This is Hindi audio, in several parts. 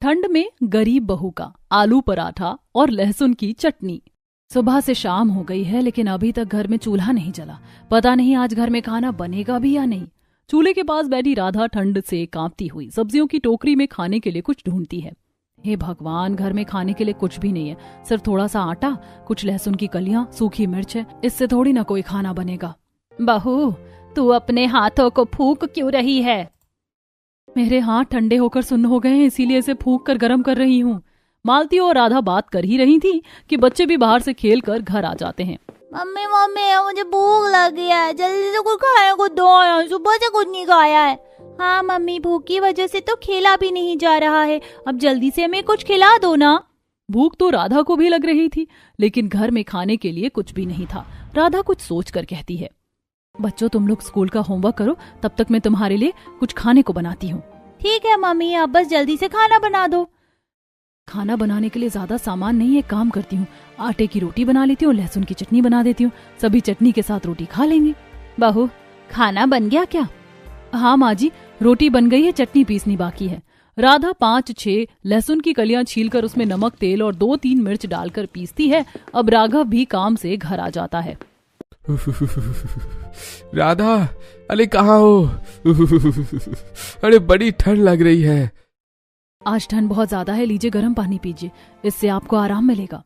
ठंड में गरीब बहू का आलू पराठा और लहसुन की चटनी। सुबह से शाम हो गई है लेकिन अभी तक घर में चूल्हा नहीं जला। पता नहीं आज घर में खाना बनेगा भी या नहीं। चूल्हे के पास बैठी राधा ठंड से कांपती हुई सब्जियों की टोकरी में खाने के लिए कुछ ढूंढती है। हे भगवान, घर में खाने के लिए कुछ भी नहीं है, सिर्फ थोड़ा सा आटा, कुछ लहसुन की कलियां, सूखी मिर्च है। इससे थोड़ी ना कोई खाना बनेगा। बहू, तू अपने हाथों को फूंक क्यों रही है? मेरे हाथ ठंडे होकर सुन्न हो गए हैं, इसीलिए इसे फूंक कर गर्म कर रही हूँ। मालती और राधा बात कर ही रही थी कि बच्चे भी बाहर से खेल कर घर आ जाते हैं। मम्मी मुझे भूख लगी है, जल्दी से कुछ खाने को दो, सुबह से कुछ नहीं खाया है। हाँ मम्मी, भूख की वजह से तो खेला भी नहीं जा रहा है, अब जल्दी से हमें कुछ खिला दो ना। भूख तो राधा को भी लग रही थी लेकिन घर में खाने के लिए कुछ भी नहीं था। राधा कुछ सोच कर कहती है, बच्चों तुम लोग स्कूल का होमवर्क करो, तब तक मैं तुम्हारे लिए कुछ खाने को बनाती हूँ। ठीक है मम्मी, आप बस जल्दी से खाना बना दो। खाना बनाने के लिए ज्यादा सामान नहीं है, काम करती हूँ, आटे की रोटी बना लेती हूँ, लहसुन की चटनी बना देती हूँ, सभी चटनी के साथ रोटी खा लेंगे। बहू, खाना बन गया क्या? हाँ माँ जी, रोटी बन गई है, चटनी पीसनी बाकी है। राधा 5-6 लहसुन की कलियां छीलकर उसमें नमक, तेल और 2-3 मिर्च डालकर पीसती है। अब राघव भी काम से घर आ जाता है। राधा, अरे कहाँ हो? अरे बड़ी ठंड लग रही है। आज ठंड बहुत ज्यादा है, लीजिए गर्म पानी पीजिए, इससे आपको आराम मिलेगा।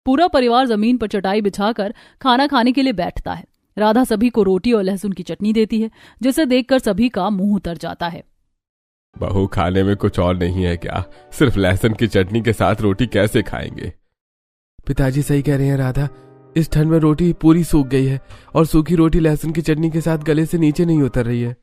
पूरा परिवार जमीन पर चटाई बिछाकर खाना खाने के लिए बैठता है। राधा सभी को रोटी और लहसुन की चटनी देती है, जिसे देखकर सभी का मुंह उतर जाता है। बहू, खाने में कुछ और नहीं है क्या? सिर्फ लहसुन की चटनी के साथ रोटी कैसे खाएंगे? पिताजी सही कह रहे हैं राधा, इस ठंड में रोटी पूरी सूख गई है और सूखी रोटी लहसुन की चटनी के साथ गले से नीचे नहीं उतर रही है।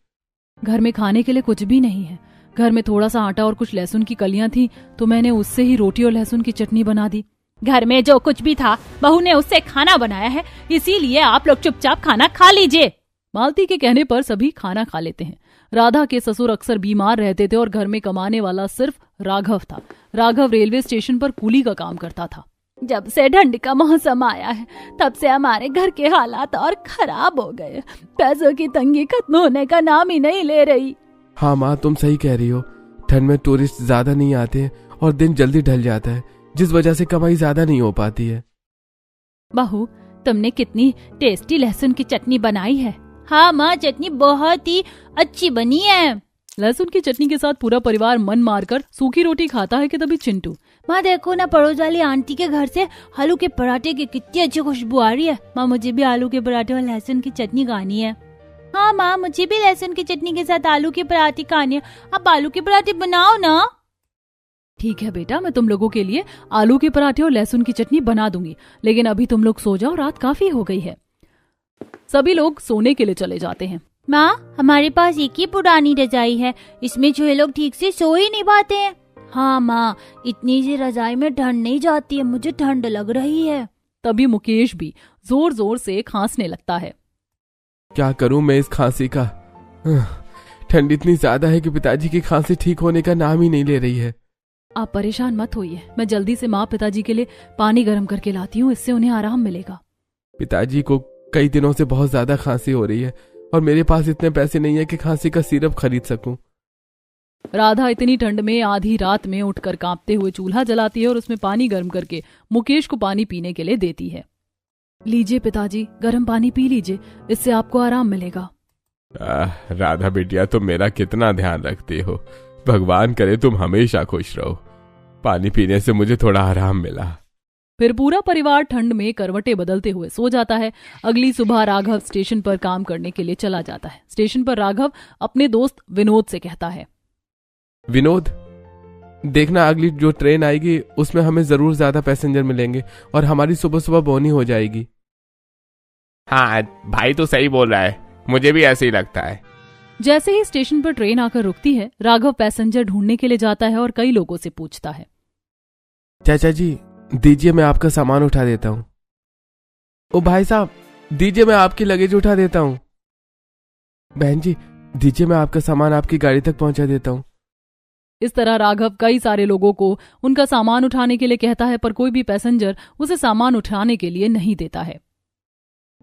घर में खाने के लिए कुछ भी नहीं है। घर में थोड़ा सा आटा और कुछ लहसुन की कलियां थी तो मैंने उससे ही रोटी और लहसुन की चटनी बना दी। घर में जो कुछ भी था बहू ने उससे खाना बनाया है, इसीलिए आप लोग चुपचाप खाना खा लीजिए। मालती के कहने पर सभी खाना खा लेते हैं। राधा के ससुर अक्सर बीमार रहते थे और घर में कमाने वाला सिर्फ राघव था। राघव रेलवे स्टेशन पर कूली का काम करता था। जब से ठंड का मौसम आया है तब से हमारे घर के हालात और खराब हो गए। पैसों की तंगी खत्म होने का नाम ही नहीं ले रही। हाँ माँ, तुम सही कह रही हो। ठंड में टूरिस्ट ज्यादा नहीं आते हैं और दिन जल्दी ढल जाता है, जिस वजह से कमाई ज्यादा नहीं हो पाती है। बहू, तुमने कितनी टेस्टी लहसुन की चटनी बनाई है। हाँ माँ, चटनी बहुत ही अच्छी बनी है। लहसुन की चटनी के साथ पूरा परिवार मन मारकर सूखी रोटी खाता है कि तभी चिंटू, माँ देखो ना, पड़ोस वाली आंटी के घर से आलू के पराठे की कितनी अच्छी खुशबू आ रही है। माँ, मुझे भी आलू के पराठे और लहसुन की चटनी खानी है। हाँ माँ, मुझे भी लहसुन की चटनी के साथ आलू के पराठे खाने हैं। आप आलू के पराठे बनाओ ना। ठीक है बेटा, मैं तुम लोगों के लिए आलू के पराठे और लहसुन की चटनी बना दूंगी, लेकिन अभी तुम लोग सो जाओ, रात काफी हो गई है। सभी लोग सोने के लिए चले जाते हैं। माँ, हमारे पास एक ही पुरानी रजाई है, इसमें जो लोग ठीक से सो ही नहीं पाते हैं। हाँ माँ, इतनी सी रजाई में ठंड नहीं जाती है, मुझे ठंड लग रही है। तभी मुकेश भी जोर जोर से खांसने लगता है। क्या करूं मैं इस खांसी का? ठंड इतनी ज्यादा है कि पिताजी की खांसी ठीक होने का नाम ही नहीं ले रही है। आप परेशान मत होइए, मैं जल्दी से माँ पिताजी के लिए पानी गर्म करके लाती हूँ, इससे उन्हें आराम मिलेगा। पिताजी को कई दिनों से बहुत ज्यादा खांसी हो रही है और मेरे पास इतने पैसे नहीं है कि खांसी का सिरप खरीद सकूं। राधा इतनी ठंड में आधी रात में उठकर कांपते हुए चूल्हा जलाती है और उसमें पानी गर्म करके मुकेश को पानी पीने के लिए देती है। लीजिए पिताजी, गर्म पानी पी लीजिए, इससे आपको आराम मिलेगा। राधा बेटिया, तुम मेरा कितना ध्यान रखती हो। भगवान करे तुम हमेशा खुश रहो। पानी पीने से मुझे थोड़ा आराम मिला। फिर पूरा परिवार ठंड में करवटें बदलते हुए सो जाता है। अगली सुबह राघव स्टेशन पर काम करने के लिए चला जाता है। स्टेशन पर राघव अपने दोस्त विनोद से कहता है, विनोद, देखना अगली जो ट्रेन आएगी उसमें हमें जरूर ज्यादा पैसेंजर मिलेंगे और हमारी सुबह सुबह बोनी हो जाएगी। हाँ भाई, तो सही बोल रहा है, मुझे भी ऐसे ही लगता है। जैसे ही स्टेशन पर ट्रेन आकर रुकती है, राघव पैसेंजर ढूंढने के लिए जाता है और कई लोगों से पूछता है। चाचा जी, दीजिए मैं आपका सामान उठा देता हूँ। ओ भाई साहब, दीजिए मैं आपकी लगेज उठा देता हूँ। बहन जी, दीजिए मैं आपका सामान आपकी गाड़ी तक पहुंचा देता हूँ। इस तरह राघव कई सारे लोगों को उनका सामान उठाने के लिए कहता है, पर कोई भी पैसेंजर उसे सामान उठाने के लिए नहीं देता है।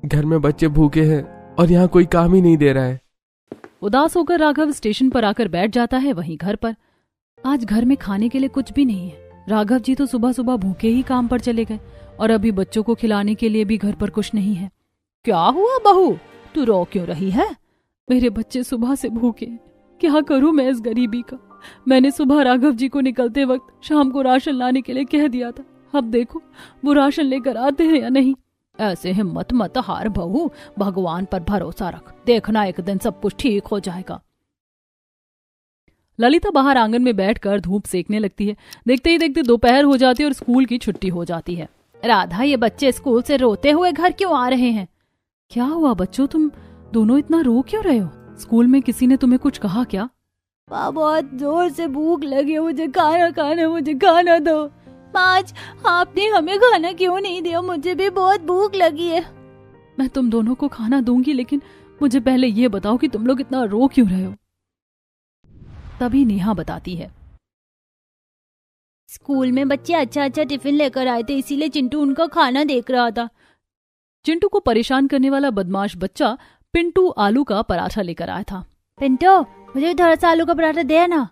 घर में बच्चे भूखे हैं और यहाँ कोई काम ही नहीं दे रहा है। उदास होकर राघव स्टेशन पर आकर बैठ जाता है। वहीं घर पर आज घर में खाने के लिए कुछ भी नहीं है। राघव जी तो सुबह सुबह भूखे ही काम पर चले गए और अभी बच्चों को खिलाने के लिए भी घर पर कुछ नहीं है। क्या हुआ बहू, तू रो क्यों रही है? मेरे बच्चे सुबह से भूखे, क्या करूं मैं इस गरीबी का। मैंने सुबह राघव जी को निकलते वक्त शाम को राशन लाने के लिए कह दिया था। अब देखो वो राशन लेकर आते हैं या नहीं। ऐसे हिम्मत मत हार बहू, भगवान पर भरोसा रख, देखना एक दिन सब कुछ ठीक हो जाएगा। ललिता बाहर आंगन में बैठकर धूप सेकने लगती है। देखते ही देखते दोपहर हो जाती है और स्कूल की छुट्टी हो जाती है। राधा, ये बच्चे स्कूल से रोते हुए घर क्यों आ रहे हैं? क्या हुआ बच्चों, तुम दोनों इतना रो क्यों रहे हो? स्कूल में किसी ने तुम्हें कुछ कहा क्या? माँ, बहुत जोर से भूख लगी है, मुझे खाना दो। माँ, आज आपने हमें खाना क्यों नहीं दिया? मुझे भी बहुत भूख लगी है। मैं तुम दोनों को खाना दूंगी, लेकिन मुझे पहले ये बताओ कि तुम लोग इतना रो क्यों रहे हो? तभी नेहा बताती है, स्कूल में बच्चे अच्छा टिफिन लेकर आए थे, इसीलिए चिंटू उनका खाना देख रहा था। चिंटू को परेशान करने वाला बदमाश बच्चा पिंटू आलू का पराठा लेकर आया था। पिंटू, मुझे थोड़ा सा आलू का पराठा दे ना।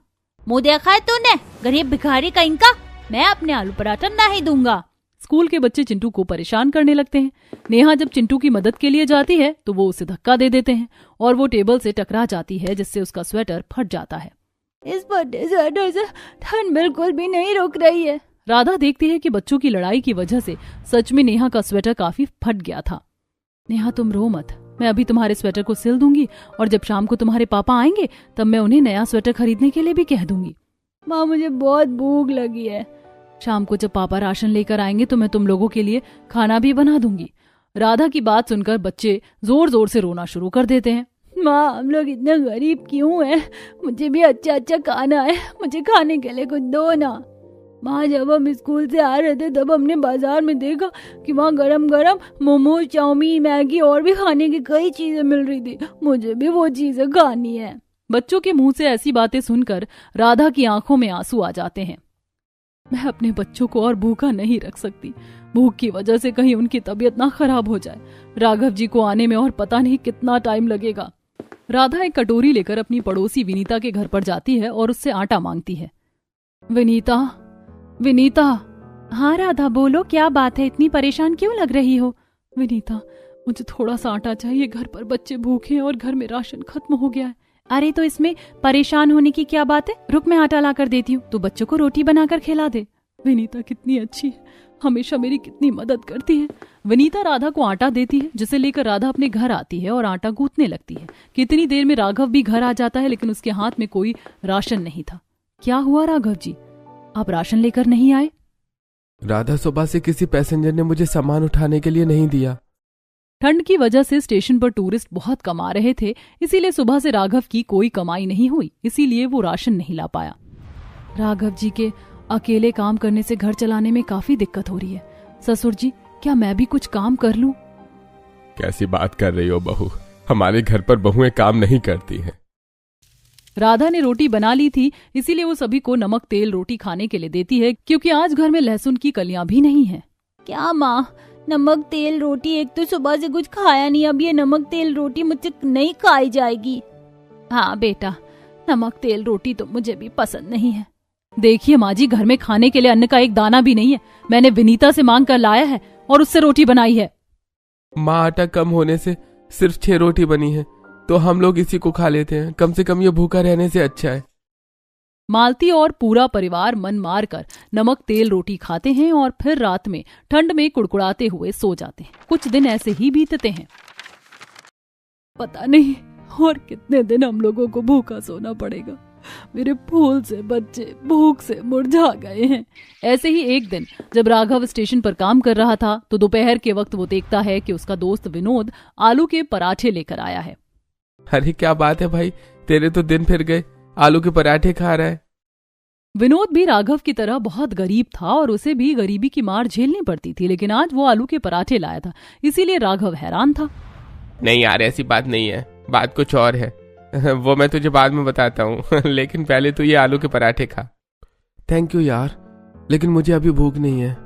मुंह देखा है तूने, गरीब भिखारी का इनका, मैं अपने आलू पराठा नहीं दूंगा। स्कूल के बच्चे चिंटू को परेशान करने लगते हैं। नेहा जब चिंटू की मदद के लिए जाती है तो वो उसे धक्का दे देते हैं और वो टेबल से टकरा जाती है, जिससे उसका स्वेटर फट जाता है। इस फटे स्वेटर से ठंड बिल्कुल भी नहीं रुक रही है। राधा देखती है कि बच्चों की लड़ाई की वजह से सच में नेहा का स्वेटर काफी फट गया था। नेहा, तुम रो मत, मैं अभी तुम्हारे स्वेटर को सिल दूंगी और जब शाम को तुम्हारे पापा आएंगे तब मैं उन्हें नया स्वेटर खरीदने के लिए भी कह दूंगी। माँ, मुझे बहुत भूख लगी है। शाम को जब पापा राशन लेकर आएंगे तो मैं तुम लोगों के लिए खाना भी बना दूंगी। राधा की बात सुनकर बच्चे जोर जोर से रोना शुरू कर देते हैं। माँ, हम लोग इतने गरीब क्यों हैं? मुझे भी अच्छा खाना है, मुझे खाने के लिए कुछ दो ना। माँ, जब हम स्कूल से आ रहे थे तब हमने बाजार में देखा कि वहाँ गरम गरम मोमोज, चाउमीन, मैगी और भी खाने की कई चीजें मिल रही थी। मुझे भी वो चीजें खानी है। बच्चों के मुंह से ऐसी बातें सुनकर राधा की आंखों में आंसू आ जाते हैं। मैं अपने बच्चों को और भूखा नहीं रख सकती। भूख की वजह से कहीं उनकी तबीयत ना खराब हो जाए। राघव जी को आने में और पता नहीं कितना टाइम लगेगा। राधा एक कटोरी लेकर अपनी पड़ोसी विनीता के घर पर जाती है और उससे आटा मांगती है। विनीता। हाँ राधा, बोलो, क्या बात है? इतनी परेशान क्यों लग रही हो? विनीता, मुझे थोड़ा सा आटा चाहिए, घर पर बच्चे भूखे हैं और घर में राशन खत्म हो गया है। अरे तो इसमें परेशान होने की क्या बात है? रुक, मैं आटा लाकर देती हूँ, तो बच्चों को रोटी बनाकर खिला दे। विनीता कितनी अच्छी है, हमेशा मेरी कितनी मदद करती है। विनीता राधा को आटा देती है, जिसे लेकर राधा अपने घर आती है और आटा गूंथने लगती है। कितनी देर में राघव भी घर आ जाता है, लेकिन उसके हाथ में कोई राशन नहीं था। क्या हुआ राघव जी, आप राशन लेकर नहीं आए? राधा, सुबह से किसी पैसेंजर ने मुझे सामान उठाने के लिए नहीं दिया। ठंड की वजह से स्टेशन पर टूरिस्ट बहुत कम आ रहे थे, इसीलिए सुबह से राघव की कोई कमाई नहीं हुई, इसीलिए वो राशन नहीं ला पाया। राघव जी के अकेले काम करने से घर चलाने में काफी दिक्कत हो रही है। ससुर जी, क्या मैं भी कुछ काम कर लूं? कैसी बात कर रही हो बहू, हमारे घर पर बहुएं काम नहीं करती हैं। राधा ने रोटी बना ली थी, इसीलिए वो सभी को नमक तेल रोटी खाने के लिए देती है, क्योंकि आज घर में लहसुन की कलियां भी नहीं है। क्या माँ, नमक तेल रोटी? एक तो सुबह से कुछ खाया नहीं, अब ये नमक तेल रोटी मुझसे नहीं खाई जाएगी। हाँ बेटा, नमक तेल रोटी तो मुझे भी पसंद नहीं है। देखिए माँ जी, घर में खाने के लिए अन्न का एक दाना भी नहीं है। मैंने विनीता से मांग कर लाया है और उससे रोटी बनाई है। माँ, आटा कम होने से सिर्फ 6 रोटी बनी है, तो हम लोग इसी को खा लेते हैं। कम से कम ये भूखा रहने से अच्छा है। मालती और पूरा परिवार मन मार कर नमक तेल रोटी खाते हैं और फिर रात में ठंड में कुड़कुड़ाते हुए सो जाते हैं। कुछ दिन ऐसे ही बीतते हैं। पता नहीं और कितने दिन हम लोगों को भूखा सोना पड़ेगा। मेरे फूल से बच्चे भूख से मुरझा गए हैं। ऐसे ही एक दिन जब राघव स्टेशन पर काम कर रहा था तो दोपहर के वक्त वो देखता है कि उसका दोस्त विनोद आलू के पराठे लेकर आया है। अरे क्या बात है भाई, तेरे तो दिन फिर गए, आलू के पराठे खा रहा है। विनोद भी राघव की तरह बहुत गरीब था और उसे भी गरीबी की मार झेलनी पड़ती थी, लेकिन आज वो आलू के पराठे लाया था, इसीलिए राघव हैरान था। नहीं यार, ऐसी बात नहीं है, बात कुछ और है। वो मैं तुझे बाद में बताता हूँ लेकिन पहले तो ये आलू के पराठे खा। थैंक यू यार, लेकिन मुझे अभी भूख नहीं है।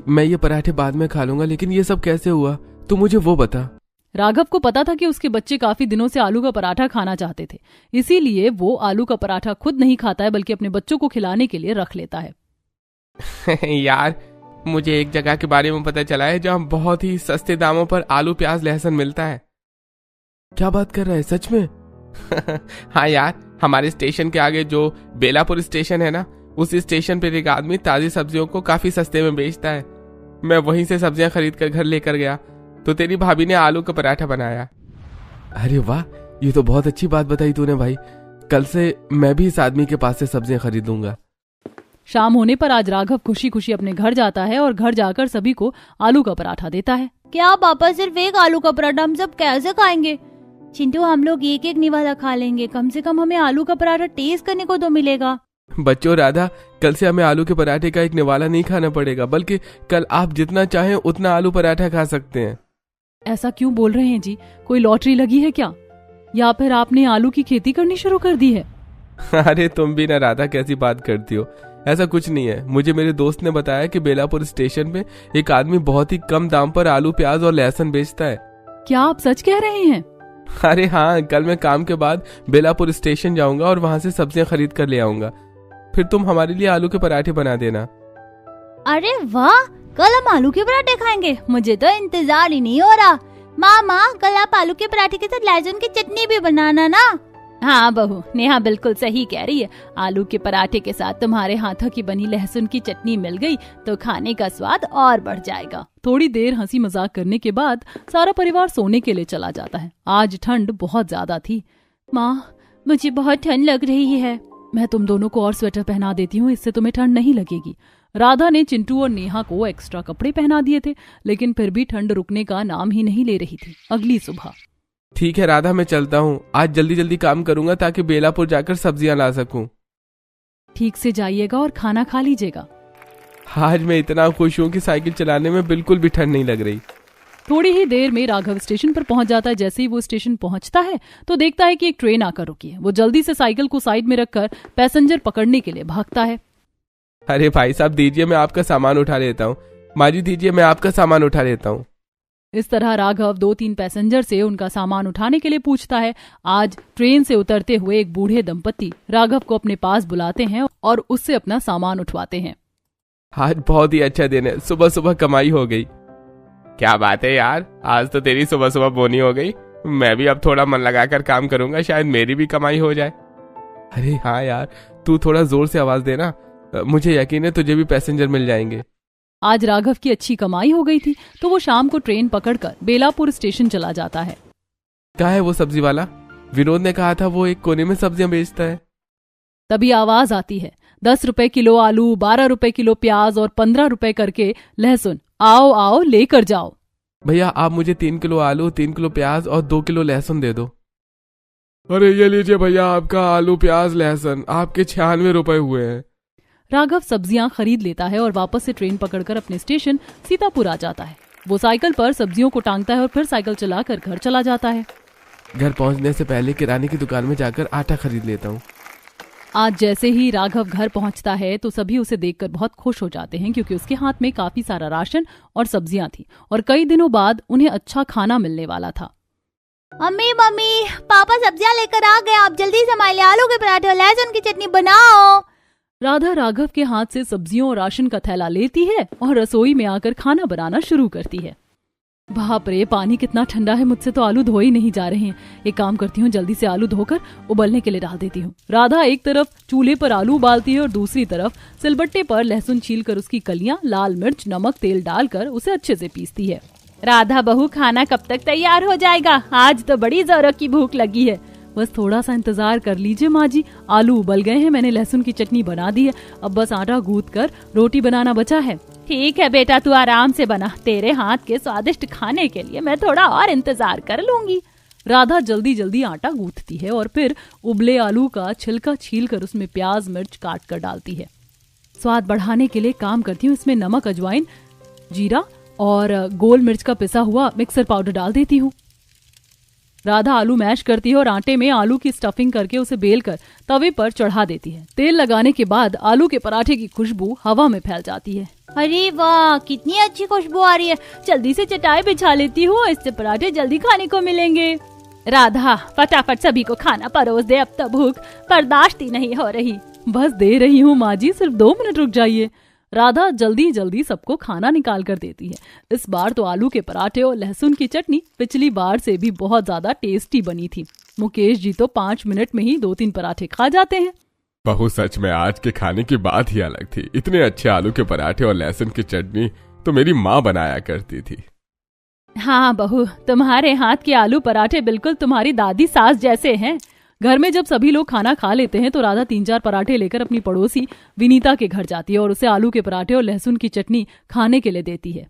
मैं ये पराठे बाद में खा लूंगा, लेकिन ये सब कैसे हुआ, तू मुझे वो बता। राघव को पता था कि उसके बच्चे काफी दिनों से आलू का पराठा खाना चाहते थे, इसीलिए वो आलू का पराठा खुद नहीं खाता है बल्कि अपने बच्चों को खिलाने के लिए रख लेता है। यार, मुझे एक जगह के बारे में पता चला है जहाँ बहुत ही सस्ते दामों पर आलू प्याज लहसुन मिलता है। क्या बात कर रहा है, सच में? हाँ यार, हमारे स्टेशन के आगे जो बेलापुर स्टेशन है ना, उस स्टेशन पे एक आदमी ताजी सब्जियों को काफी सस्ते में बेचता है। मैं वहीं से सब्जियां खरीद कर घर लेकर गया तो तेरी भाभी ने आलू का पराठा बनाया। अरे वाह, ये तो बहुत अच्छी बात बताई तूने भाई। कल से मैं भी इस आदमी के पास से सब्जियां खरीदूंगा। शाम होने पर आज राघव खुशी खुशी अपने घर जाता है और घर जाकर सभी को आलू का पराठा देता है। क्या पापा, सिर्फ एक आलू का पराठा हम सब कैसे खाएंगे? चिंटू, हम लोग एक एक निवाला खा लेंगे, कम से कम हमें आलू का पराठा टेस्ट करने को तो मिलेगा। बच्चों, राधा, कल से हमें आलू के पराठे का एक निवाला नहीं खाना पड़ेगा, बल्कि कल आप जितना चाहें उतना आलू पराठा खा सकते हैं। ऐसा क्यों बोल रहे हैं जी? कोई लॉटरी लगी है क्या, या फिर आपने आलू की खेती करनी शुरू कर दी है? अरे तुम भी ना राधा, कैसी बात करती हो? ऐसा कुछ नहीं है। मुझे मेरे दोस्त ने बताया कि बेलापुर स्टेशन पे एक आदमी बहुत ही कम दाम पर आलू प्याज और लहसुन बेचता है। क्या आप सच कह रहे हैं? अरे हाँ, कल मैं काम के बाद बेलापुर स्टेशन जाऊंगा और वहां से सब्जियां खरीद कर ले आऊंगा। फिर तुम हमारे लिए आलू के पराठे बना देना। अरे वाह, कल हम आलू के पराठे खाएंगे। मुझे तो इंतजार ही नहीं हो रहा। मामा, कल आप आलू के पराठे के साथ लहसुन की चटनी भी बनाना ना। हाँ बहू, नेहा बिल्कुल सही कह रही है। आलू के पराठे के साथ तुम्हारे हाथों की बनी लहसुन की चटनी मिल गई तो खाने का स्वाद और बढ़ जाएगा। थोड़ी देर हंसी मजाक करने के बाद सारा परिवार सोने के लिए चला जाता है। आज ठंड बहुत ज्यादा थी। माँ, मुझे बहुत ठंड लग रही है। मैं तुम दोनों को और स्वेटर पहना देती हूँ, इससे तुम्हें ठंड नहीं लगेगी। राधा ने चिंटू और नेहा को एक्स्ट्रा कपड़े पहना दिए थे, लेकिन फिर भी ठंड रुकने का नाम ही नहीं ले रही थी। अगली सुबह, ठीक है राधा, मैं चलता हूँ। आज जल्दी जल्दी काम करूंगा ताकि बेलापुर जाकर सब्जियां ला सकूं। ठीक से जाइएगा और खाना खा लीजिएगा। आज मैं इतना खुश हूँ कि साइकिल चलाने में बिल्कुल भी ठंड नहीं लग रही। थोड़ी ही देर में राघव स्टेशन पर पहुंच जाता है। जैसे ही वो स्टेशन पहुंचता है तो देखता है कि एक ट्रेन आकर रुकी है। वो जल्दी से साइकिल को साइड में रखकर पैसेंजर पकड़ने के लिए भागता है। अरे भाई साहब, दीजिए, मैं आपका सामान उठा लेता हूँ। माँ जी दीजिए, मैं आपका सामान उठा लेता हूँ। इस तरह राघव 2-3 पैसेंजर से उनका सामान उठाने के लिए पूछता है। आज ट्रेन से उतरते हुए एक बूढ़े दंपत्ति राघव को अपने पास बुलाते हैं और उससे अपना सामान उठवाते हैं। आज बहुत ही अच्छा दिन है, सुबह सुबह कमाई हो गई। क्या बात है यार, आज तो तेरी सुबह सुबह बोनी हो गई। मैं भी अब थोड़ा मन लगाकर काम करूंगा, शायद मेरी भी कमाई हो जाए। अरे हाँ यार, तू थोड़ा जोर से आवाज देना, मुझे यकीन है तुझे भी पैसेंजर मिल जाएंगे। आज राघव की अच्छी कमाई हो गई थी तो वो शाम को ट्रेन पकड़कर बेलापुर स्टेशन चला जाता है। क्या है वो सब्जी वाला? विनोद ने कहा था वो एक कोने में सब्जियां बेचता है। तभी आवाज आती है, 10 रुपए किलो आलू, 12 रुपए किलो प्याज और 15 रुपए करके लहसुन। आओ आओ, लेकर जाओ। भैया, आप मुझे 3 किलो आलू, 3 किलो प्याज और 2 किलो लहसुन दे दो। अरे ये लीजिए भैया, आपका आलू प्याज लहसुन, आपके 96 रुपए हुए हैं। राघव सब्जियां खरीद लेता है और वापस से ट्रेन पकड़कर अपने स्टेशन सीतापुर आ जाता है। वो साइकिल पर सब्जियों को टांगता है और फिर साइकिल चलाकर घर चला जाता है। घर पहुंचने से पहले किराने की दुकान में जाकर आटा खरीद लेता हूँ। आज जैसे ही राघव घर पहुंचता है तो सभी उसे देखकर बहुत खुश हो जाते हैं, क्योंकि उसके हाथ में काफी सारा राशन और सब्जियां थी और कई दिनों बाद उन्हें अच्छा खाना मिलने वाला था। मम्मी मम्मी, पापा सब्जियां लेकर आ गए, आप जल्दी से हमारे लिए आलू के पराठे और लहसुन की चटनी बनाओ। राधा राघव के हाथ से सब्जियों और राशन का थैला लेती है और रसोई में आकर खाना बनाना शुरू करती है। बाप रे, पानी कितना ठंडा है, मुझसे तो आलू धो ही नहीं जा रहे हैं। एक काम करती हूँ, जल्दी से आलू धोकर उबलने के लिए डाल देती हूँ। राधा एक तरफ चूल्हे पर आलू उबालती है और दूसरी तरफ सिलबट्टे पर लहसुन छीलकर उसकी कलियां, लाल मिर्च, नमक, तेल डालकर उसे अच्छे से पीसती है। राधा बहू, खाना कब तक तैयार हो जाएगा? आज तो बड़ी जोरों की भूख लगी है। बस थोड़ा सा इंतजार कर लीजिए माँ जी, आलू उबल गए हैं, मैंने लहसुन की चटनी बना दी है, अब बस आटा गूंथ कर रोटी बनाना बचा है। ठीक है बेटा, तू आराम से बना, तेरे हाथ के स्वादिष्ट खाने के लिए मैं थोड़ा और इंतजार कर लूंगी। राधा जल्दी जल्दी आटा गूंथती है और फिर उबले आलू का छिलका छीलकर उसमें प्याज मिर्च काट कर डालती है। स्वाद बढ़ाने के लिए काम करती हूँ, इसमें नमक, अजवाइन, जीरा और गोल मिर्च का पिसा हुआ मिक्सर पाउडर डाल देती हूँ। राधा आलू मैश करती है और आटे में आलू की स्टफिंग करके उसे बेलकर तवे पर चढ़ा देती है। तेल लगाने के बाद आलू के पराठे की खुशबू हवा में फैल जाती है। अरे वाह, कितनी अच्छी खुशबू आ रही है। जल्दी से चटाई बिछा लेती हूँ, इससे पराठे जल्दी खाने को मिलेंगे। राधा फटाफट सभी को खाना परोस दे, अब तो भूख बर्दाश्त ही नहीं हो रही। बस दे रही हूँ माँ जी, सिर्फ 2 मिनट रुक जाइए। राधा जल्दी जल्दी सबको खाना निकाल कर देती है। इस बार तो आलू के पराठे और लहसुन की चटनी पिछली बार से भी बहुत ज्यादा टेस्टी बनी थी। मुकेश जी तो 5 मिनट में ही 2-3 पराठे खा जाते हैं। बहू सच में आज के खाने की बात ही अलग थी। इतने अच्छे आलू के पराठे और लहसुन की चटनी तो मेरी माँ बनाया करती थी। हाँ बहू, तुम्हारे हाथ के आलू पराठे बिल्कुल तुम्हारी दादी सास जैसे हैं। घर में जब सभी लोग खाना खा लेते हैं तो राधा 3-4 पराठे लेकर अपनी पड़ोसी विनीता के घर जाती है और उसे आलू के पराठे और लहसुन की चटनी खाने के लिए देती है।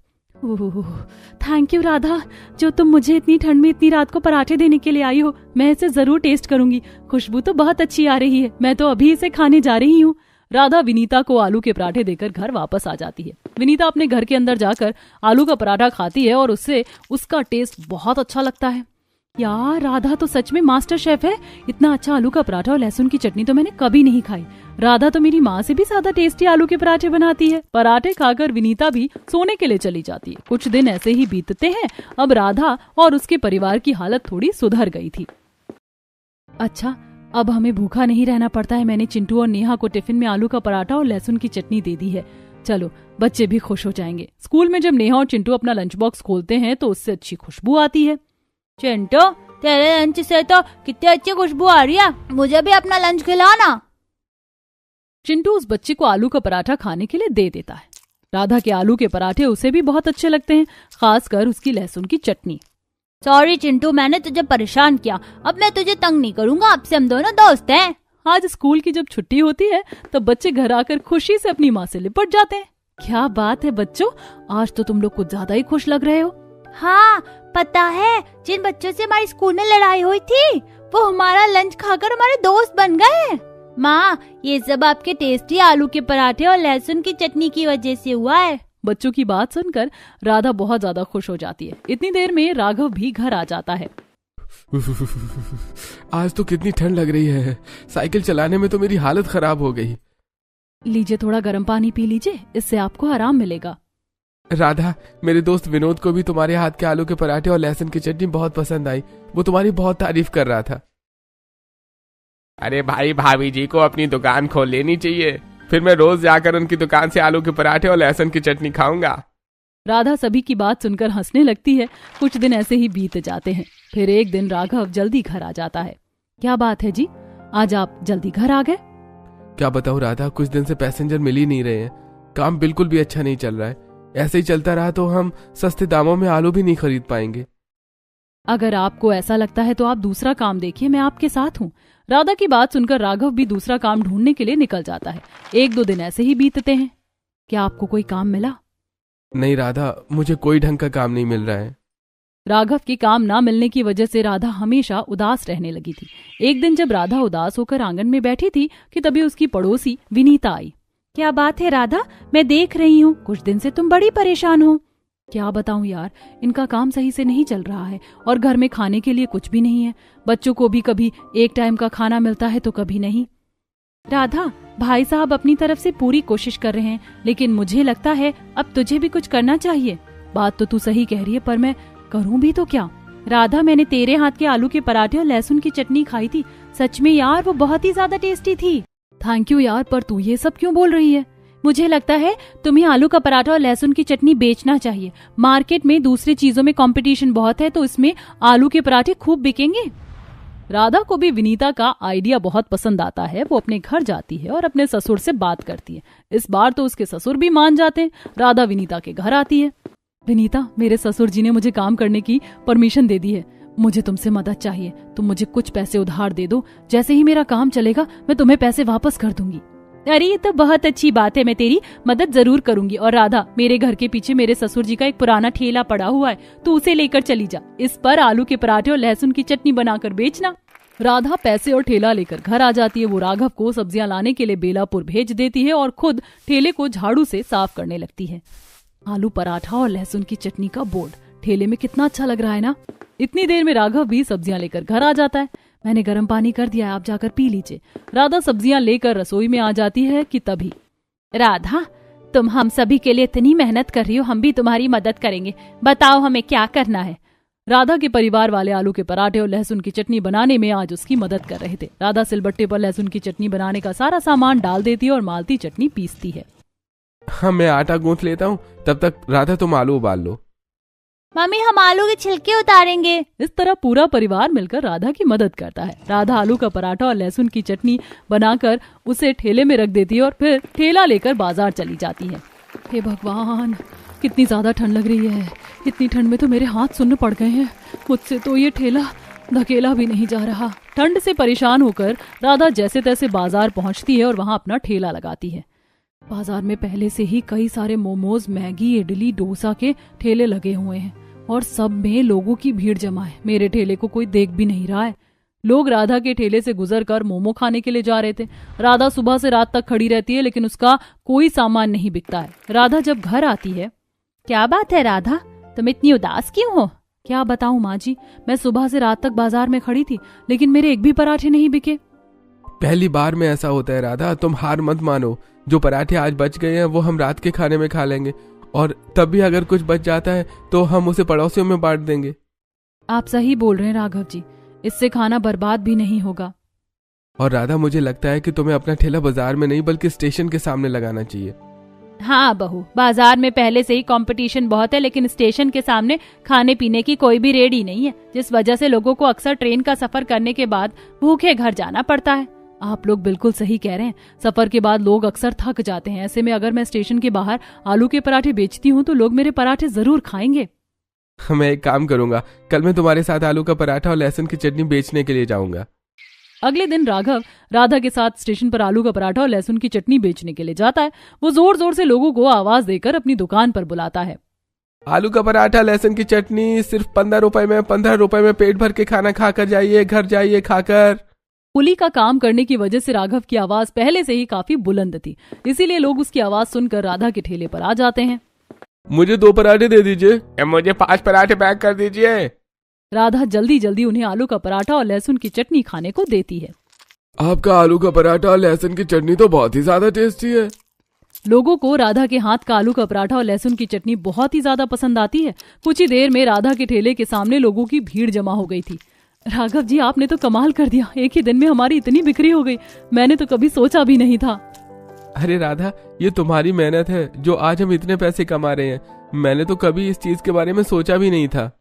थैंक यू राधा, जो तुम मुझे इतनी ठंड में इतनी रात को पराठे देने के लिए आई हो। मैं इसे जरूर टेस्ट करूंगी। खुशबू तो बहुत अच्छी आ रही है। मैं तो अभी इसे खाने जा रही हूँ। राधा विनीता को आलू के पराठे देकर घर वापस आ जाती है। विनीता अपने घर के अंदर जाकर आलू का पराठा खाती है और उससे उसका टेस्ट बहुत अच्छा लगता है। यार राधा तो सच में मास्टर शेफ है। इतना अच्छा आलू का पराठा और लहसुन की चटनी तो मैंने कभी नहीं खाई। राधा तो मेरी माँ से भी ज्यादा टेस्टी आलू के पराठे बनाती है। पराठे खाकर विनीता भी सोने के लिए चली जाती है। कुछ दिन ऐसे ही बीतते हैं। अब राधा और उसके परिवार की हालत थोड़ी सुधर गई थी। अच्छा, अब हमें भूखा नहीं रहना पड़ता है। मैंने चिंटू और नेहा को टिफिन में आलू का पराठा और लहसुन की चटनी दे दी है। चलो, बच्चे भी खुश हो जाएंगे। स्कूल में जब नेहा और चिंटू अपना लंच बॉक्स खोलते हैं तो उससे अच्छी खुशबू आती है। चिंटू, तेरे लंच से तो कितनी अच्छी खुशबू आ रही है। मुझे भी अपना लंच खिलाना। चिंटू उस बच्चे को आलू का पराठा खाने के लिए दे देता है। राधा के आलू के पराठे उसे भी बहुत अच्छे लगते हैं, खासकर उसकी लहसुन की चटनी। सॉरी चिंटू, मैंने तुझे परेशान किया। अब मैं तुझे तंग नहीं करूंगा। अब से हम दोनों दोस्त हैं। आज स्कूल की जब छुट्टी होती है तब बच्चे घर आकर खुशी से अपनी माँ से लिपट जाते हैं। क्या बात है बच्चों, आज तो तुम लोग कुछ ज्यादा ही खुश लग रहे हो। हाँ, पता है, जिन बच्चों से हमारी स्कूल में लड़ाई हुई थी वो हमारा लंच खाकर हमारे दोस्त बन गए। माँ, ये सब आपके टेस्टी आलू के पराठे और लहसुन की चटनी की वजह से हुआ है। बच्चों की बात सुनकर राधा बहुत ज्यादा खुश हो जाती है। इतनी देर में राघव भी घर आ जाता है। आज तो कितनी ठंड लग रही है। साइकिल चलाने में तो मेरी हालत खराब हो गई। लीजिए, थोड़ा गर्म पानी पी लीजिए, इससे आपको आराम मिलेगा। राधा, मेरे दोस्त विनोद को भी तुम्हारे हाथ के आलू के पराठे और लहसुन की चटनी बहुत पसंद आई। वो तुम्हारी बहुत तारीफ कर रहा था। अरे भाई, भाभी जी को अपनी दुकान खोल लेनी चाहिए। फिर मैं रोज जाकर उनकी दुकान से आलू के पराठे और लहसुन की चटनी खाऊंगा। राधा सभी की बात सुनकर हंसने लगती है। कुछ दिन ऐसे ही बीत जाते हैं। फिर एक दिन राघव जल्दी घर आ जाता है। क्या बात है जी, आज आप जल्दी घर आ गए? क्या बताऊं राधा, कुछ दिन से पैसेंजर मिल ही नहीं रहे हैं। काम बिल्कुल भी अच्छा नहीं चल रहा है। ऐसे ही चलता रहा तो हम सस्ते दामों में आलू भी नहीं खरीद पाएंगे। अगर आपको ऐसा लगता है तो आप दूसरा काम देखिए, मैं आपके साथ हूँ। राधा की बात सुनकर राघव भी दूसरा काम ढूंढने के लिए निकल जाता है। 1-2 दिन ऐसे ही बीतते हैं। क्या आपको कोई काम मिला? नहीं राधा, मुझे कोई ढंग का काम नहीं मिल रहा है। राघव के काम ना मिलने की वजह से राधा हमेशा उदास रहने लगी थी। एक दिन जब राधा उदास होकर आंगन में बैठी थी कि तभी उसकी पड़ोसी विनीता आई। क्या बात है राधा, मैं देख रही हूँ कुछ दिन से तुम बड़ी परेशान हो। क्या बताऊं यार, इनका काम सही से नहीं चल रहा है और घर में खाने के लिए कुछ भी नहीं है। बच्चों को भी कभी एक टाइम का खाना मिलता है तो कभी नहीं। राधा, भाई साहब अपनी तरफ से पूरी कोशिश कर रहे हैं, लेकिन मुझे लगता है अब तुझे भी कुछ करना चाहिए। बात तो तू सही कह रही है, पर मैं करूं भी तो क्या? राधा, मैंने तेरे हाथ के आलू के पराठे और लहसुन की चटनी खाई थी। सच में यार, वो बहुत ही ज्यादा टेस्टी थी। थैंक यू यार, पर तू ये सब क्यों बोल रही है? मुझे लगता है तुम्हें आलू का पराठा और लहसुन की चटनी बेचना चाहिए। मार्केट में दूसरी चीजों में कंपटीशन बहुत है, तो इसमें आलू के पराठे खूब बिकेंगे। राधा को भी विनीता का आइडिया बहुत पसंद आता है। वो अपने घर जाती है और अपने ससुर से बात करती है। इस बार तो उसके ससुर भी मान जाते हैं। राधा विनीता के घर आती है। विनीता, मेरे ससुर जी ने मुझे काम करने की परमिशन दे दी है। मुझे तुमसे मदद चाहिए। तुम मुझे कुछ पैसे उधार दे दो। जैसे ही मेरा काम चलेगा मैं तुम्हें पैसे वापस कर दूंगी। अरे ये तो बहुत अच्छी बात है, मैं तेरी मदद जरूर करूंगी। और राधा, मेरे घर के पीछे मेरे ससुर जी का एक पुराना ठेला पड़ा हुआ है, तो उसे लेकर चली जा। इस पर आलू के पराठे और लहसुन की चटनी बनाकर बेचना। राधा पैसे और ठेला लेकर घर आ जाती है। वो राघव को सब्जियां लाने के लिए बेलापुर भेज देती है और खुद ठेले को झाड़ू से साफ करने लगती है। आलू पराठा और लहसुन की चटनी का बोर्ड ठेले में कितना अच्छा लग रहा है ना। इतनी देर में राघव भी सब्जियां लेकर घर आ जाता है। मैंने गर्म पानी कर दिया है, आप जाकर पी लीजिए। राधा सब्जियां लेकर रसोई में आ जाती है कि तभी, राधा, तुम हम सभी के लिए इतनी मेहनत कर रही हो, हम भी तुम्हारी मदद करेंगे। बताओ हमें क्या करना है। राधा के परिवार वाले आलू के पराठे और लहसुन की चटनी बनाने में आज उसकी मदद कर रहे थे। राधा सिलबट्टे पर लहसुन की चटनी बनाने का सारा सामान डाल देती है और मालती चटनी पीसती है। हाँ, मैं आटा गूंथ लेता हूँ, तब तक राधा तुम आलू उबाल लो। मम्मी हम आलू के छिलके उतारेंगे। इस तरह पूरा परिवार मिलकर राधा की मदद करता है। राधा आलू का पराठा और लहसुन की चटनी बनाकर उसे ठेले में रख देती है और फिर ठेला लेकर बाजार चली जाती है। हे भगवान, कितनी ज्यादा ठंड लग रही है। इतनी ठंड में तो मेरे हाथ सुन्न पड़ गए हैं। मुझसे तो ये ठेला धकेला भी नहीं जा रहा। ठंड से परेशान होकर राधा जैसे तैसे बाजार पहुंचती है और वहां अपना ठेला लगाती है। बाजार में पहले से ही कई सारे मोमोज, मैगी, इडली, डोसा के ठेले लगे हुए हैं और सब में लोगों की भीड़ जमा है। मेरे ठेले को कोई देख भी नहीं रहा है। लोग राधा के ठेले से गुजरकर मोमो खाने के लिए जा रहे थे। राधा सुबह से रात तक खड़ी रहती है लेकिन उसका कोई सामान नहीं बिकता है। राधा जब घर आती है, क्या बात है राधा, तुम इतनी उदास क्यों हो? क्या बताऊं माँ जी, मैं सुबह से रात तक बाजार में खड़ी थी लेकिन मेरे एक भी पराठे नहीं बिके। पहली बार में ऐसा होता है राधा, तुम हार मत मानो। जो पराठे आज बच गए हैं वो हम रात के खाने में खा लेंगे और तब भी अगर कुछ बच जाता है तो हम उसे पड़ोसियों में बांट देंगे। आप सही बोल रहे हैं राघव जी, इससे खाना बर्बाद भी नहीं होगा। और राधा, मुझे लगता है कि तुम्हें अपना ठेला बाजार में नहीं बल्कि स्टेशन के सामने लगाना चाहिए। हाँ बहू, बाजार में पहले से ही कंपटीशन बहुत है लेकिन स्टेशन के सामने खाने पीने की कोई भी रेडी नहीं है, जिस वजह से लोगों को अक्सर ट्रेन का सफर करने के बाद भूखे घर जाना पड़ता है। आप लोग बिल्कुल सही कह रहे हैं। सफर के बाद लोग अक्सर थक जाते हैं। ऐसे में अगर मैं स्टेशन के बाहर आलू के पराठे बेचती हूँ तो लोग मेरे पराठे जरूर खाएंगे। मैं एक काम करूंगा, कल मैं तुम्हारे साथ आलू का पराठा और लहसुन की चटनी बेचने के लिए जाऊंगा। अगले दिन राघव राधा के साथ स्टेशन पर आलू का पराठा और लहसुन की चटनी बेचने के लिए जाता है। वो जोर जोर से लोगों को आवाज देकर अपनी दुकान पर बुलाता है। आलू का पराठा, लहसुन की चटनी सिर्फ 15 रुपए में, 15 रुपए में पेट भर के खाना खाकर जाइए, घर जाइए खाकर। कुली का काम करने की वजह से राघव की आवाज पहले से ही काफी बुलंद थी, इसीलिए लोग उसकी आवाज सुनकर राधा के ठेले पर आ जाते हैं। मुझे 2 पराठे दे दीजिए। मुझे 5 पराठे पैक कर दीजिए। राधा जल्दी जल्दी उन्हें आलू का पराठा और लहसुन की चटनी खाने को देती है। आपका आलू का पराठा और लहसुन की चटनी तो बहुत ही ज्यादा टेस्टी है। लोगों को राधा के हाथ का आलू का पराठा और लहसुन की चटनी बहुत ही ज्यादा पसंद आती है। कुछ ही देर में राधा के ठेले के सामने लोगों की भीड़ जमा हो गई थी। राघव जी, आपने तो कमाल कर दिया। एक ही दिन में हमारी इतनी बिक्री हो गई, मैंने तो कभी सोचा भी नहीं था। अरे राधा, ये तुम्हारी मेहनत है जो आज हम इतने पैसे कमा रहे हैं। मैंने तो कभी इस चीज के बारे में सोचा भी नहीं था।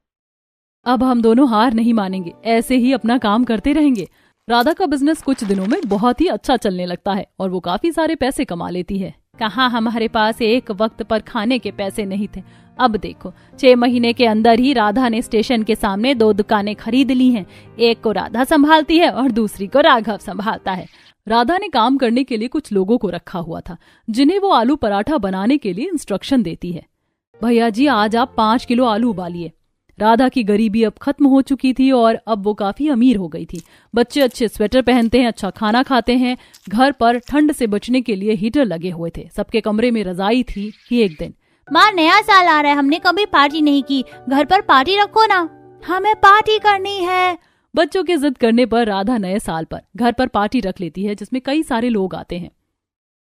अब हम दोनों हार नहीं मानेंगे, ऐसे ही अपना काम करते रहेंगे। राधा का बिजनेस कुछ दिनों में बहुत ही अच्छा चलने लगता है और वो काफी सारे पैसे कमा लेती है। कहाँ हमारे पास एक वक्त पर खाने के पैसे नहीं थे। अब देखो, 6 महीने के अंदर ही राधा ने स्टेशन के सामने 2 दुकानें खरीद ली हैं। एक को राधा संभालती है और दूसरी को राघव संभालता है। राधा ने काम करने के लिए कुछ लोगों को रखा हुआ था जिन्हें वो आलू पराठा बनाने के लिए इंस्ट्रक्शन देती है। भैया जी, आज आप 5 किलो आलू उबालिए। राधा की गरीबी अब खत्म हो चुकी थी और अब वो काफी अमीर हो गई थी। बच्चे अच्छे स्वेटर पहनते हैं, अच्छा खाना खाते हैं। घर पर ठंड से बचने के लिए हीटर लगे हुए थे। सबके कमरे में रजाई थी कि एक दिन, माँ नया साल आ रहा है, हमने कभी पार्टी नहीं की, घर पर पार्टी रखो ना, हमें पार्टी करनी है। बच्चों के जिद करने पर राधा नए साल पर घर पर पार्टी रख लेती है जिसमें कई सारे लोग आते हैं।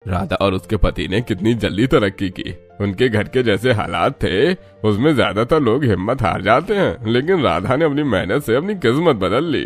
राधा और उसके पति ने कितनी जल्दी तरक्की की। उनके घर के जैसे हालात थे उसमें ज्यादातर लोग हिम्मत हार जाते हैं, लेकिन राधा ने अपनी मेहनत से अपनी किस्मत बदल ली।